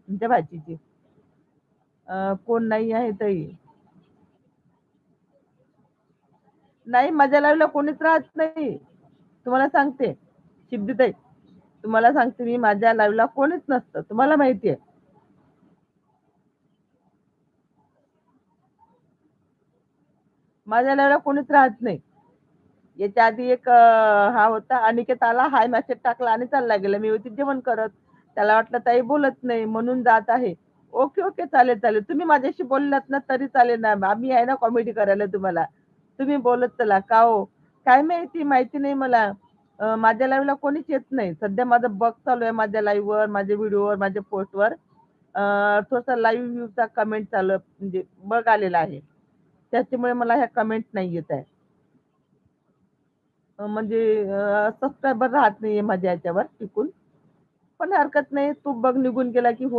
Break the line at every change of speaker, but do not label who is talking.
तुमच्या भाचीची. कोण नाही आहे ताई. नाही माझ्या लाईव्हला कोणीच राहत नाही. तुम्हाला सांगते. सिद्धीताई, तुम्हाला सांगते मी माझ्या लाईव्हला कोणीच नसतं. तुम्हाला माहिती आहे. माझ्या लाईव्हला कोणीच राहत नाही. याच्या आधी एक हा होता अनिकेत आला, हाय मेसेज टाकला आणि चालला गेला. मी होती जेवण करत. त्याला वाटलं ताई बोलत नाही म्हणून जात आहे. Okay, okay. चालेल, चालेल. तुम्ही माझ्याशी बोललात ना तरी चालेल ना. आम्ही आहे ना कॉमेडी करायला तुम्हाला. तुम्ही बोलत चला. का हो? काय माहिती, माहिती नाही मला. माझ्या लाईव्हला कोणीच येत नाही. सध्या माझं बग चालू आहे माझ्या लाईव्हवर, माझ्या व्हिडिओवर, माझ्या पोस्टवर. थोडासा लाईव्ह व्ह्यूचा कमेंट चालू आहे, म्हणजे बग आलेला आहे. त्याच्यामुळे मला ह्या कमेंट नाही येत आहे. म्हणजे सबस्क्रायबर राहत नाहीये माझ्या ह्याच्यावर टिकून. पण हरकत नाही. तू बघ निघून गेला की होऊन